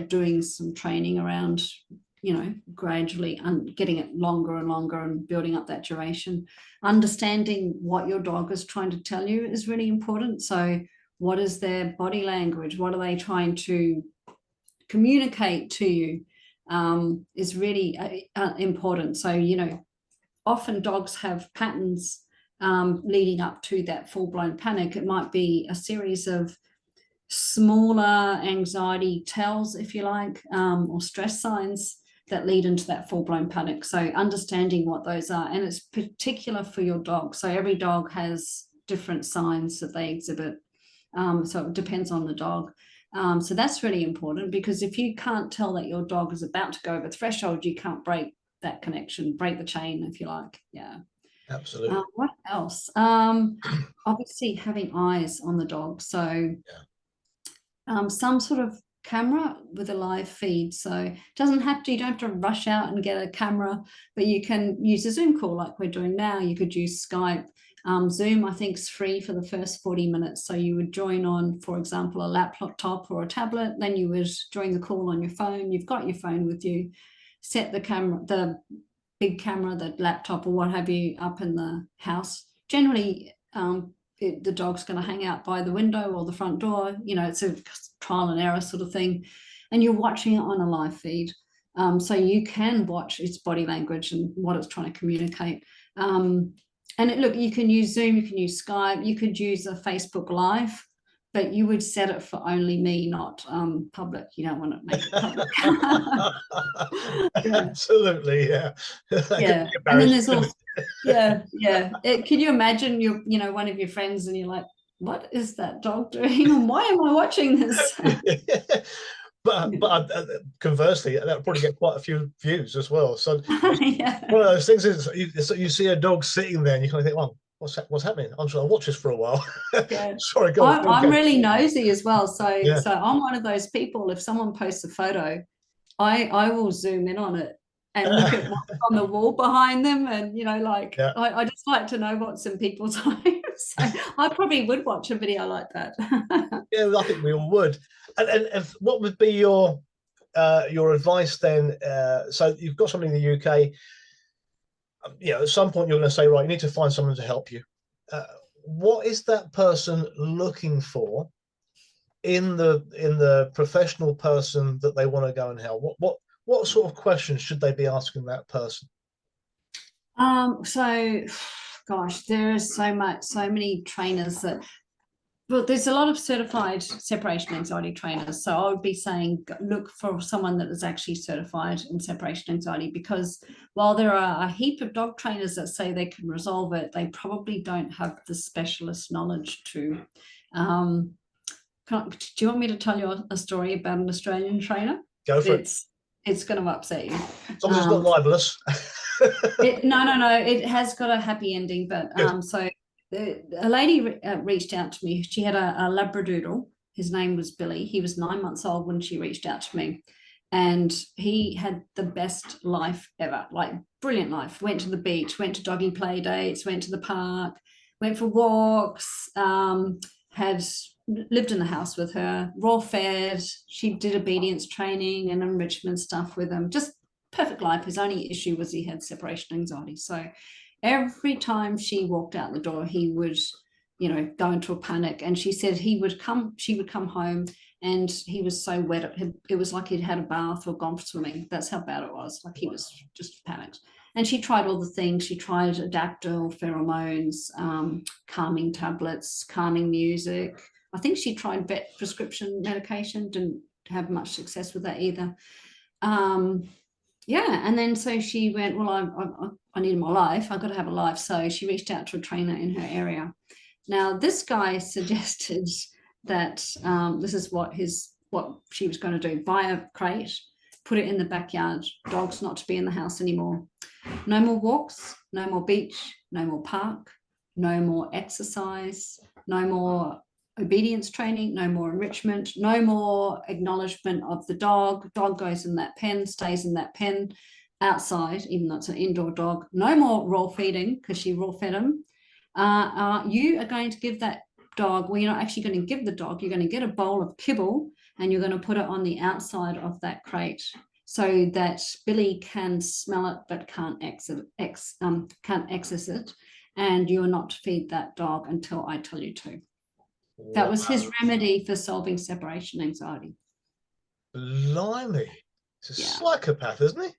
doing some training around, gradually getting it longer and longer and building up that duration. Understanding what your dog is trying to tell you is really important. So what is their body language? What are they trying to communicate to you? Is really important. So, often dogs have patterns leading up to that full-blown panic. It might be a series of smaller anxiety tells, if you like, or stress signs that lead into that full-blown panic. So understanding what those are, and it's particular for your dog. So every dog has different signs that they exhibit. So it depends on the dog. So that's really important, because if you can't tell that your dog is about to go over the threshold, you can't break that connection, break the chain, if you like. Yeah. Absolutely. What else? Obviously having eyes on the dog. So some sort of camera with a live feed. So it doesn't have to, you don't have to rush out and get a camera, but you can use a Zoom call like we're doing now. You could use Skype. Zoom, I think, is free for the first 40 minutes. So you would join on, for example, a laptop or a tablet. Then you would join the call on your phone. You've got your phone with you. Set the camera, the big camera, the laptop or what have you, up in the house. Generally, the dog's going to hang out by the window or the front door. It's a trial and error sort of thing. And you're watching it on a live feed. So you can watch its body language and what it's trying to communicate. And look, you can use Zoom, you can use Skype, you could use a Facebook Live, but you would set it for only me, not public. You don't want to make it public. Yeah. Absolutely, yeah. Yeah. And then there's also, can you imagine one of your friends and you're like, what is that dog doing? And why am I watching this? But conversely, that'll probably get quite a few views as well. So Yeah. one of those things is you see a dog sitting there and you kind of think, well, what's happening? I'm trying to watch this for a while. Yeah. Sorry, go on. I'm really nosy as well. So Yeah. so I'm one of those people, if someone posts a photo, I will zoom in on it and look at what's on the wall behind them. And, Yeah. I just like to know what's in people's eyes. So I probably would watch a video like that. Yeah, I think we all would. And what would be your advice then? So you've got somebody in the UK. At some point you're going to say, right, you need to find someone to help you. What is that person looking for in the professional person that they want to go and help? What sort of questions should they be asking that person? So, gosh, there is so many trainers that. Well, there's a lot of certified separation anxiety trainers. So I would be saying, look for someone that is actually certified in separation anxiety, because while there are a heap of dog trainers that say they can resolve it, they probably don't have the specialist knowledge to. Do you want me to tell you a story about an Australian trainer? Go for it. It's going to upset you. As long as it's not libelous. No. It has got a happy ending, but so. A lady reached out to me. She had a Labradoodle. His name was Billy. He was 9 months old when she reached out to me. And he had the best life ever, like brilliant life. Went to the beach, went to doggy play dates, went to the park, went for walks, had lived in the house with her, raw fed. She did obedience training and enrichment stuff with him. Just perfect life. His only issue was he had separation anxiety. So every time she walked out the door, he would, go into a panic. And she said she would come home and he was so wet. It was like he'd had a bath or gone swimming. That's how bad it was. Like he was just panicked. And she tried all the things. She tried Adaptil, pheromones, calming tablets, calming music. I think she tried vet prescription medication. Didn't have much success with that either. And then so she went, well, I need my life. I've got to have a life. So she reached out to a trainer in her area. Now, this guy suggested that this is what she was going to do: buy a crate, put it in the backyard, dogs not to be in the house anymore. No more walks, no more beach, no more park, no more exercise, no more obedience training, no more enrichment, no more acknowledgement of the dog. Dog goes in that pen, stays in that pen. outside, even though it's an indoor dog. No more raw feeding, because she raw fed him. You are going to give that dog, well, you're not actually going to give the dog, you're going to get a bowl of kibble and you're going to put it on the outside of that crate so that Billy can smell it but can't access it. And you're not to feed that dog until I tell you to. That was his remedy for solving separation anxiety. Blimey. He's a Yeah. psychopath, isn't he?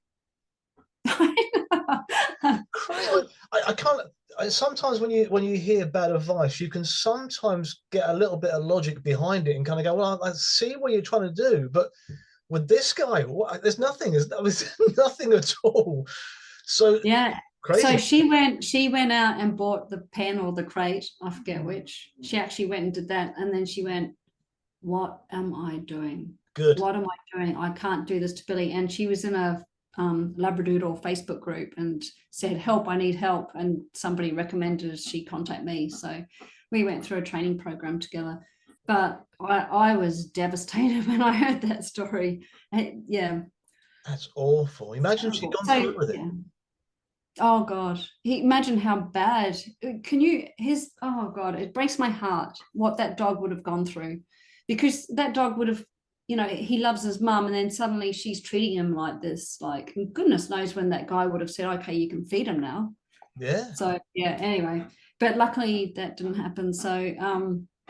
Crazy. I can't. Sometimes when you hear bad advice, you can sometimes get a little bit of logic behind it and kind of go, well, I see what you're trying to do, but with this guy, there's nothing. There's nothing at all. So yeah. crazy. So she went out and bought the pen or the crate, I forget which. She actually went and did that, and then she went, what am I doing? Good. What am I doing? I can't do this to Billy. And she was in a Labradoodle Facebook group and said, help, I need help. And somebody recommended she contact me. So we went through a training program together. But I was devastated when I heard that story. Yeah. That's awful. Imagine she'd gone through with it. Yeah. Oh God, imagine how bad. Can you, oh God, it breaks my heart what that dog would have gone through, because that dog would have, he loves his mum, and then suddenly she's treating him like this. Like, goodness knows when that guy would have said, okay, you can feed him now. Yeah. So yeah, anyway, but luckily that didn't happen. So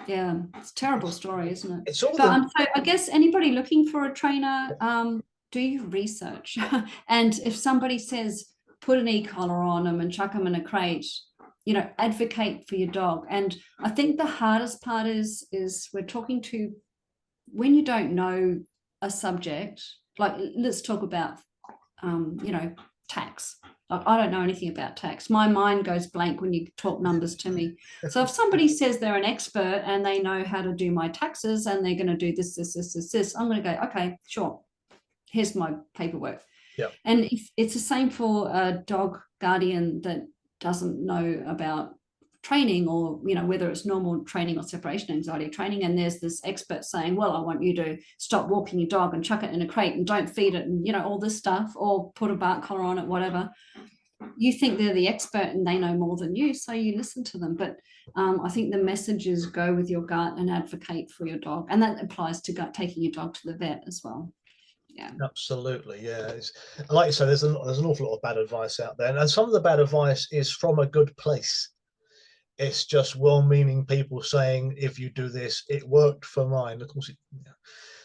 yeah, it's a terrible story, isn't it? It's all so I guess anybody looking for a trainer, do your research. And if somebody says, put an e-collar on them and chuck them in a crate, advocate for your dog. And I think the hardest part is we're talking to, when you don't know a subject, like let's talk about, tax. Like, I don't know anything about tax. My mind goes blank when you talk numbers to me. So if somebody says they're an expert and they know how to do my taxes and they're going to do this, I'm going to go, okay, sure. Here's my paperwork. Yeah. And if it's the same for a dog guardian that doesn't know about training, or whether it's normal training or separation anxiety training, and there's this expert saying, well, I want you to stop walking your dog and chuck it in a crate and don't feed it, and all this stuff, or put a bark collar on it, whatever. You think they're the expert and they know more than you, so you listen to them. But I think the message is go with your gut and advocate for your dog, and that applies to taking your dog to the vet as well. Yeah, absolutely. Yeah, it's, like you say, there's an awful lot of bad advice out there, and some of the bad advice is from a good place. It's just well-meaning people saying, if you do this, it worked for mine. Of course,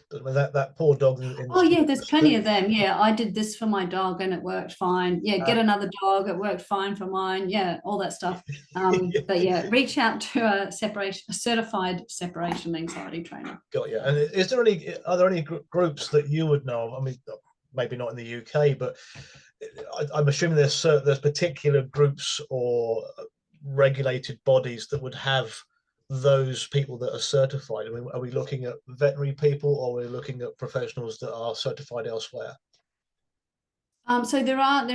that poor dog. Oh yeah, there's plenty of them. Yeah, I did this for my dog and it worked fine. Yeah, get another dog, it worked fine for mine. Yeah, all that stuff. But yeah, reach out to a certified separation anxiety trainer. Got you. And are there any groups that you would know of? I mean, maybe not in the UK, but I'm assuming there's particular groups or regulated bodies that would have those people that are certified. I mean, are we looking at veterinary people, or are we looking at professionals that are certified elsewhere? So there are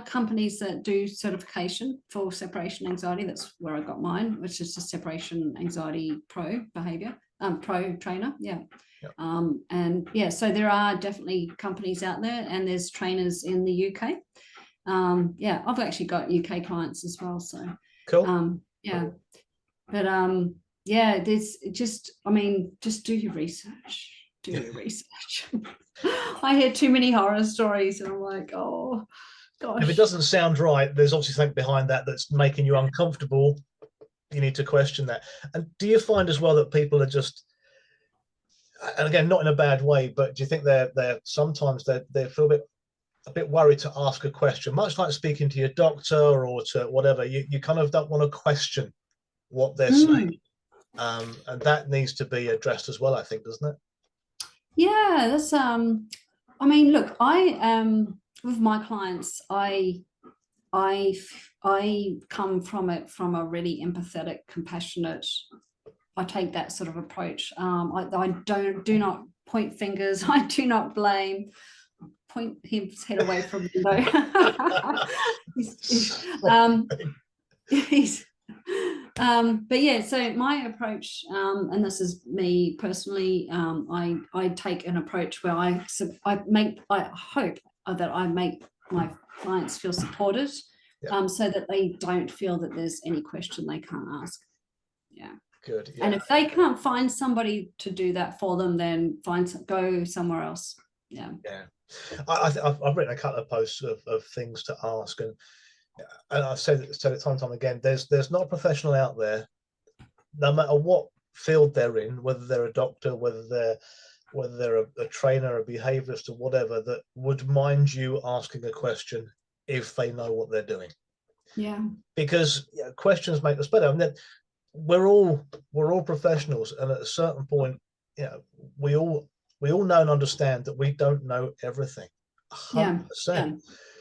companies that do certification for separation anxiety. That's where I got mine, which is a separation anxiety pro behavior, pro trainer. Yeah. Yep. And yeah, so there are definitely companies out there, and there's trainers in the UK. Yeah, I've actually got UK clients as well. So cool. Yeah. But yeah, there's just do your research. Do your research. I hear too many horror stories and I'm like, oh gosh. If it doesn't sound right, there's obviously something behind that that's making you uncomfortable. You need to question that. And do you find as well that people are just, and again, not in a bad way, but do you think they're sometimes they feel a bit worried to ask a question, much like speaking to your doctor or to whatever? You kind of don't want to question what they're saying, and that needs to be addressed as well, I think, doesn't it? Yeah, that's I mean, look, I with my clients, I come from it from a really empathetic, compassionate. I take that sort of approach. I do not point fingers. I do not blame. Point his head away from the window. But yeah, so my approach, and this is me personally, I take an approach where I hope that I make my clients feel supported, so that they don't feel that there's any question they can't ask. Yeah. Good. Yeah. And if they can't find somebody to do that for them, then go somewhere else. Yeah. Yeah. I've written a couple of posts of things to ask, and I've said it time and time again. There's not a professional out there, no matter what field they're in, whether they're a doctor, whether they're a trainer, a behaviourist, or whatever, that would mind you asking a question if they know what they're doing. Yeah. Because questions make us better. I mean, we're all professionals, and at a certain point, we all know and understand that we don't know everything 100%. Yeah.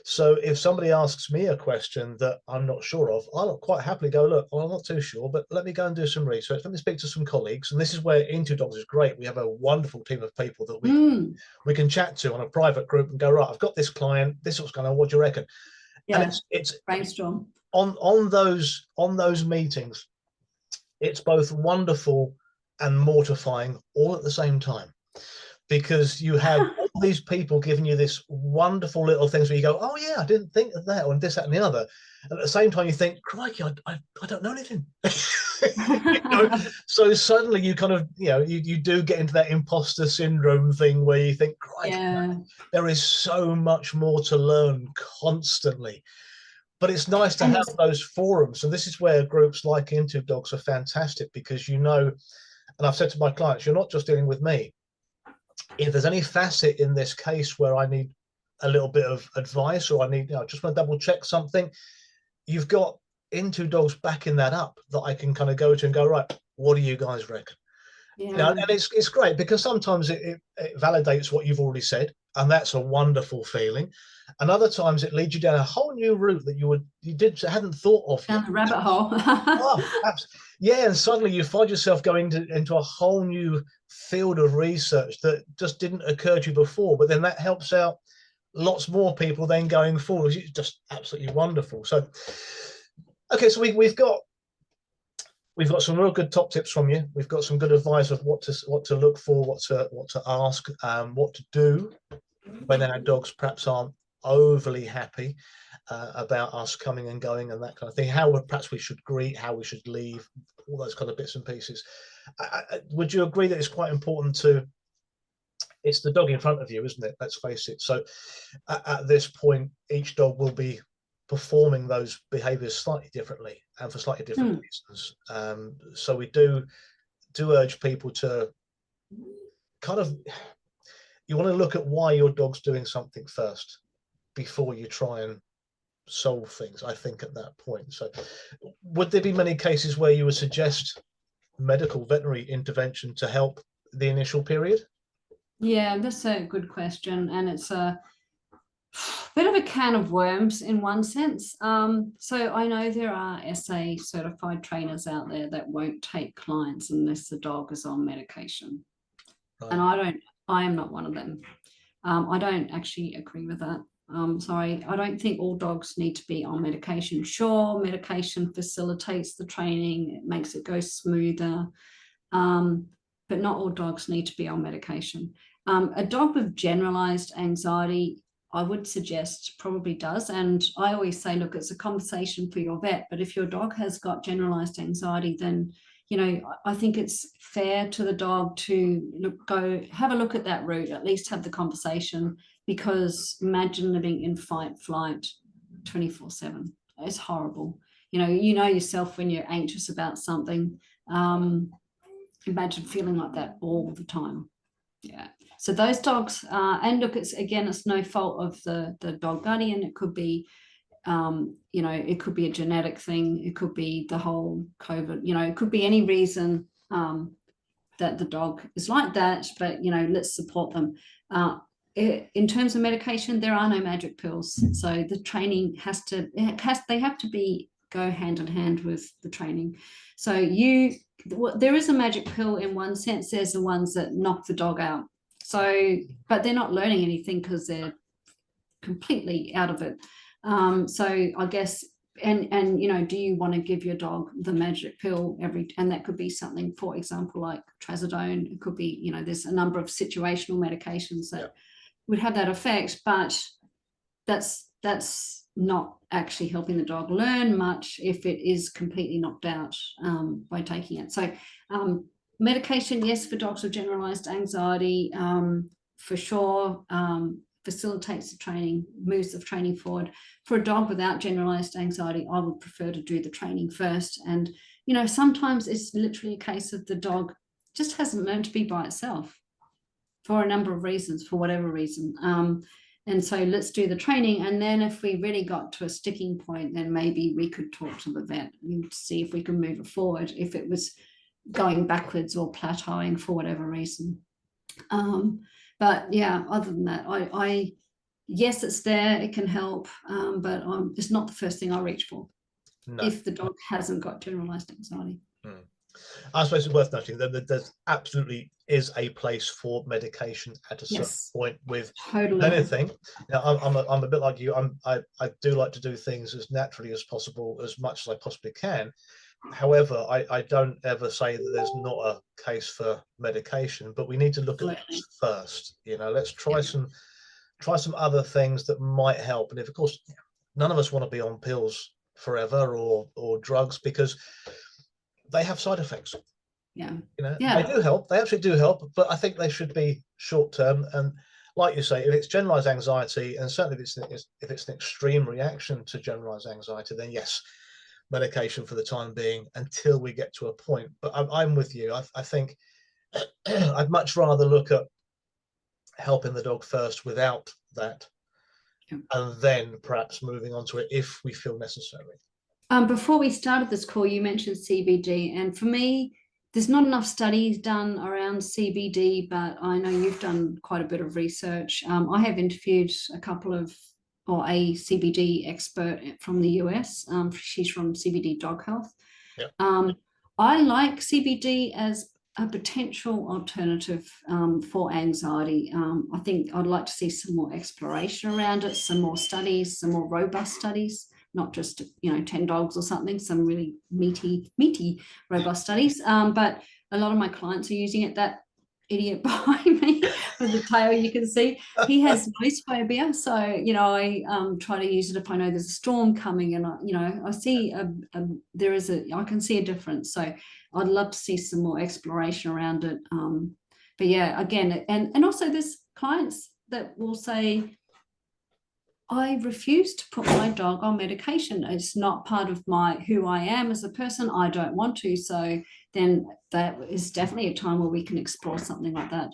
So if somebody asks me a question that I'm not sure of, I'll quite happily go, look, well, I'm not too sure, but let me go and do some research. Let me speak to some colleagues. And this is where Into Dogs is great. We have a wonderful team of people that we can chat to on a private group and go, right, I've got this client. This is what's going on. What do you reckon? Yeah. And it's brainstorm on those meetings. It's both wonderful and mortifying all at the same time, because you have all these people giving you this wonderful little things where you go, oh yeah, I didn't think of that, or this, that, and the other. And at the same time, you think, crikey, I don't know anything. So suddenly you kind of, you do get into that imposter syndrome thing where you think, crikey, there is so much more to learn constantly. But it's nice to have those forums. And this is where groups like Into Dogs are fantastic, because and I've said to my clients, you're not just dealing with me. If there's any facet in this case where I need a little bit of advice, or I need, just want to double check something, you've got Into Dogs backing that up, that I can kind of go to and go, right, what do you guys reckon? Yeah. And it's great, because sometimes it validates what you've already said, and that's a wonderful feeling. And other times it leads you down a whole new route that you hadn't thought of down yet. the rabbit hole. Yeah, and suddenly you find yourself going into a whole new field of research that just didn't occur to you before. But then that helps out lots more people then going forward. It's just absolutely wonderful. So, okay, so we've got some real good top tips from you. We've got some good advice of what to look for, what to ask, what to do when our dogs perhaps aren't overly happy about us coming and going and that kind of thing. How perhaps we should greet, how we should leave, all those kind of bits and pieces. Would you agree that it's quite important it's the dog in front of you, isn't it? Let's face it. So at this point, each dog will be performing those behaviors slightly differently and for slightly different reasons. So we do urge people to kind of, you want to look at why your dog's doing something first before you try and solve things, I think, at that point. So would there be many cases where you would suggest medical veterinary intervention to help the initial period? Yeah, that's a good question, and it's a bit of a can of worms in one sense. So I know there are SA certified trainers out there that won't take clients unless the dog is on medication. Right. And I am not one of them. I don't actually agree with that. Sorry, I don't think all dogs need to be on medication. Sure, medication facilitates the training, it makes it go smoother, but not all dogs need to be on medication. A dog with generalized anxiety, I would suggest, probably does. And I always say, look, it's a conversation for your vet, but if your dog has got generalized anxiety, then I think it's fair to the dog to go have a look at that route, at least have the conversation, because imagine living in fight, flight 24/7. It's horrible. You know yourself when you're anxious about something. Imagine feeling like that all the time. Yeah. So those dogs, and look, it's no fault of the dog guardian. It could be it could be a genetic thing. It could be the whole COVID, it could be any reason that the dog is like that, but, let's support them. In terms of medication, there are no magic pills. So the training they have to go hand in hand with the training. So there is a magic pill in one sense. There's the ones that knock the dog out. So, but they're not learning anything because they're completely out of it. So I guess, and do you want to give your dog the magic pill and that could be something, for example, like trazodone. It could be, there's a number of situational medications that would have that effect, but that's not actually helping the dog learn much if it is completely knocked out by taking it. So medication, yes, for dogs with generalized anxiety, for sure, facilitates the training, moves the training forward. For a dog without generalized anxiety, I would prefer to do the training first. And, you know, sometimes it's literally a case of the dog just hasn't learned to be by itself for a number of reasons, for whatever reason. And so let's do the training. And then if we really got to a sticking point, then maybe we could talk to the vet and see if we can move it forward if it was going backwards or plateauing for whatever reason. But yeah, other than that, I yes, it's there, it can help, but it's not the first thing I reach for. No. If the dog hasn't got generalized anxiety. I suppose it's worth noting that there absolutely is a place for medication at a certain point with anything. Now, I'm a bit like you. I do like to do things as naturally as possible, as much as I possibly can. However, I don't ever say that there's not a case for medication, but we need to look at this first. You know, let's try some other things that might help. And if, of course, none of us want to be on pills forever or drugs, because they have side effects. Yeah, you know, they do help. They actually do help, but I think they should be short term. And like you say, if it's generalized anxiety, and certainly if it's an extreme reaction to generalized anxiety, then yes, medication for the time being until we get to a point. But I'm with you. I think I'd much rather look at helping the dog first without that, and then perhaps moving on to it if we feel necessary. Before we started this call, you mentioned CBD, and for me, there's not enough studies done around CBD, but I know you've done quite a bit of research. I have interviewed a CBD expert from the US. She's from CBD Dog Health. Yep. I like CBD as a potential alternative for anxiety. I think I'd like to see some more exploration around it, some more studies, some more robust studies. Not just 10 dogs or something, some really meaty robust studies. But a lot of my clients are using it. That idiot behind me with the tail, you can see, he has noise phobia. So I try to use it if I know there's a storm coming, and I see I can see a difference. So I'd love to see some more exploration around it. But yeah, again, and also there's clients that will say, I refuse to put my dog on medication. It's not part of who I am as a person. I don't want to. So then that is definitely a time where we can explore something like that.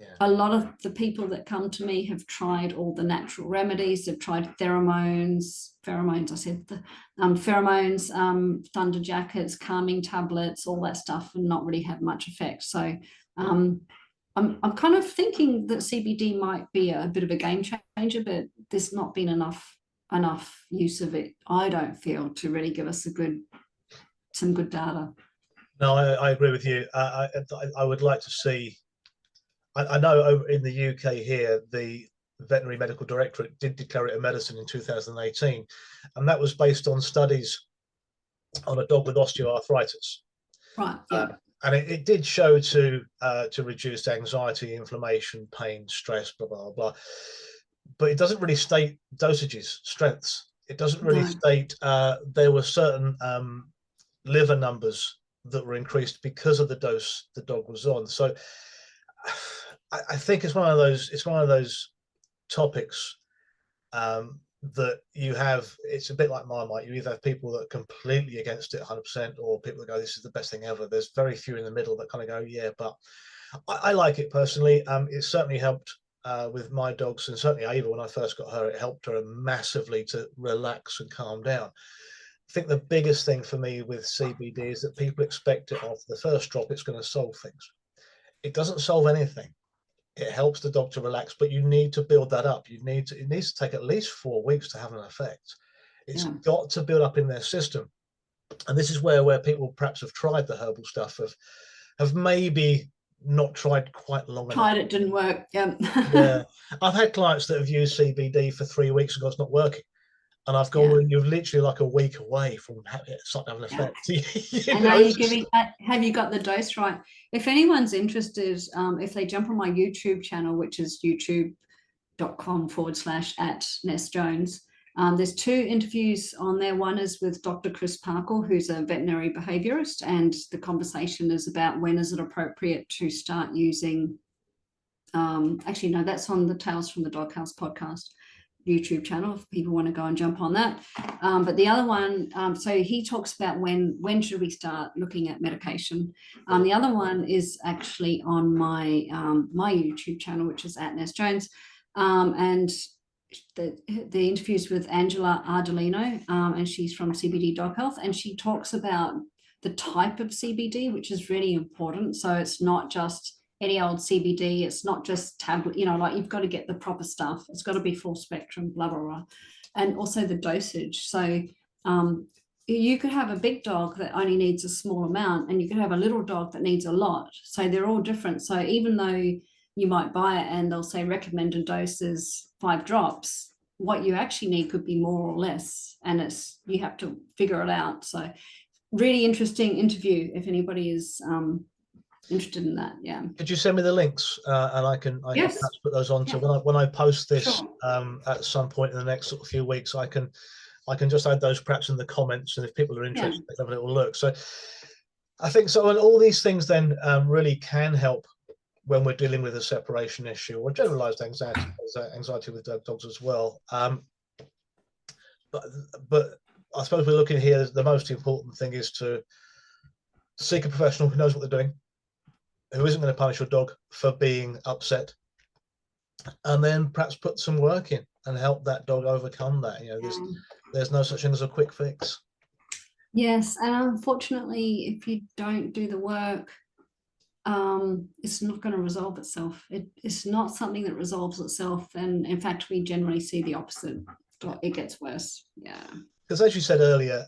Yeah. A lot of the people that come to me have tried all the natural remedies. They've tried pheromones, thunder jackets, calming tablets, all that stuff, and not really had much effect. So I'm kind of thinking that CBD might be a bit of a game changer, but there's not been enough use of it, I don't feel, to really give us some good data. No, I agree with you. I would like to see. I know over in the UK here, the Veterinary Medical Directorate did declare it a medicine in 2018, and that was based on studies on a dog with osteoarthritis. Right. Yeah. And it did show to reduce anxiety, inflammation, pain, stress, blah, blah, blah. But it doesn't really state dosages, strengths. It doesn't really state there were certain liver numbers that were increased because of the dose the dog was on. So I think it's one of those topics that you have. It's a bit like Marmite. You either have people that are completely against it 100%, or people that go, this is the best thing ever. There's very few in the middle that kind of go, yeah, but I like it personally. It certainly helped with my dogs, and certainly Ava, when I first got her, it helped her massively to relax and calm down. I think the biggest thing for me with CBD is that people expect it after the first drop, it's going to solve things. It doesn't solve anything. It helps the dog to relax, but you need to build that up. It needs to take at least 4 weeks to have an effect. It's got to build up in their system. And this is where people perhaps have tried the herbal stuff, have maybe not tried quite long enough. Tried it, didn't work. Yeah. I've had clients that have used CBD for 3 weeks and gone, it's not working. And I've gone, well, you're literally like a week away from starting to have an effect. And are you giving? Have you got the dose right? If anyone's interested, if they jump on my YouTube channel, which is YouTube facebook.com/@Ness Jones. There's 2 interviews on there. One is with Dr. Chris Parkle, who's a veterinary behaviorist, and the conversation is about when is it appropriate to start using, actually, no, that's on the Tales from the Doghouse podcast YouTube channel, if people want to go and jump on that. But the other one, so he talks about when should we start looking at medication. The other one is actually on my my YouTube channel, which is @Ness Jones, and the interviews with Angela Ardolino, and she's from CBD Dog Health, and she talks about the type of CBD, which is really important. So it's not just any old CBD, it's not just tablet, like you've got to get the proper stuff. It's got to be full spectrum, blah, blah, blah. And also the dosage. So you could have a big dog that only needs a small amount, and you could have a little dog that needs a lot. So they're all different. So even though you might buy it and they'll say recommended dose is 5 drops, what you actually need could be more or less. And you have to figure it out. So really interesting interview if anybody is interested in that. Yeah, could you send me the links, and I can yes, perhaps put those on. So when I post this, sure, at some point in the next sort of few weeks, I can just add those perhaps in the comments, and if people are interested, they have a little look. So I think so, and all these things then really can help when we're dealing with a separation issue or generalized anxiety with dogs as well. But I suppose we're looking here, the most important thing is to seek a professional who knows what they're doing, who isn't going to punish your dog for being upset, and then perhaps put some work in and help that dog overcome that. There's no such thing as a quick fix. Yes, and unfortunately, if you don't do the work, it's not going to resolve itself. It's not something that resolves itself, and in fact, we generally see the opposite. It gets worse. Yeah. Because as you said earlier,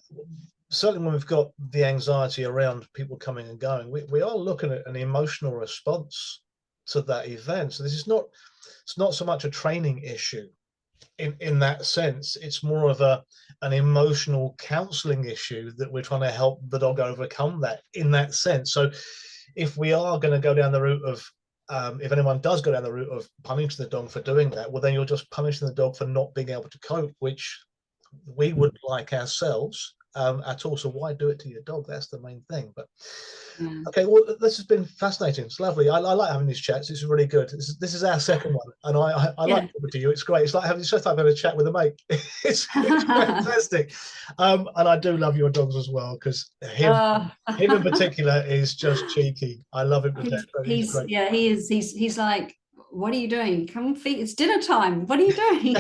certainly when we've got the anxiety around people coming and going, we are looking at an emotional response to that event. So it's not so much a training issue in that sense. It's more of an emotional counseling issue that we're trying to help the dog overcome that in that sense. So if we are going to go down the route of, if anyone does go down the route of punishing the dog for doing that, well, then you're just punishing the dog for not being able to cope, which we wouldn't like ourselves at all. So why do it to your dog? That's the main thing. But okay, well, this has been fascinating. It's lovely. I like having these chats. It's really good. This is our second one, and I like talking to you. It's great. It's like having a chat with a mate. it's fantastic. And I do love your dogs as well, because him in particular is just cheeky. I love him to death. He's great. Yeah, he is. He's like, what are you doing? Come feed. It's dinner time. What are you doing?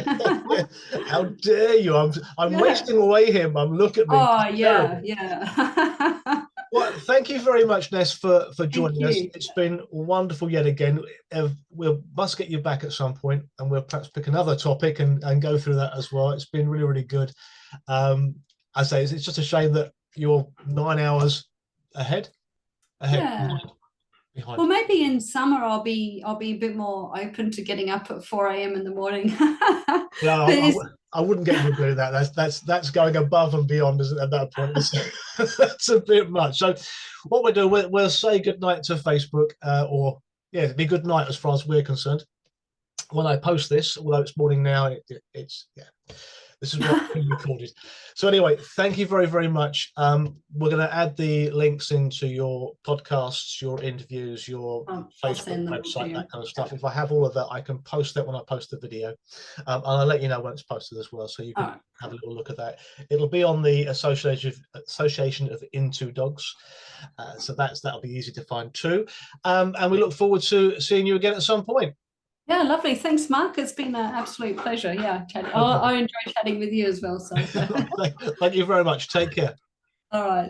How dare you? I'm wasting away him. I'm looking at me. Oh, yeah, yeah. Well, thank you very much, Ness, for joining us. It's been wonderful yet again. We must get you back at some point, and we'll perhaps pick another topic and go through that as well. It's been really, really good. I say it's just a shame that you're 9 hours ahead. Yeah. Well, maybe in summer I'll be a bit more open to getting up at 4 a.m. in the morning. No, I wouldn't get you to do that. That's going above and beyond, isn't it, at that point? That's a bit much. So what we'll do, we'll say goodnight to Facebook, or it'd be good night as far as we're concerned. When I post this, although it's morning now, it's this is what we recorded. So anyway, thank you very, very much. We're going to add the links into your podcasts, your interviews, your Facebook website, that kind of stuff. If I have all of that, I can post that when I post the video. And I'll let you know when it's posted as well, so you can have a little look at that. It'll be on the Association of Into Dogs. So that'll be easy to find too. And we look forward to seeing you again at some point. Yeah, lovely. Thanks, Mark. It's been an absolute pleasure. Yeah, chatting. I enjoy chatting with you as well. So thank you very much. Take care. All right.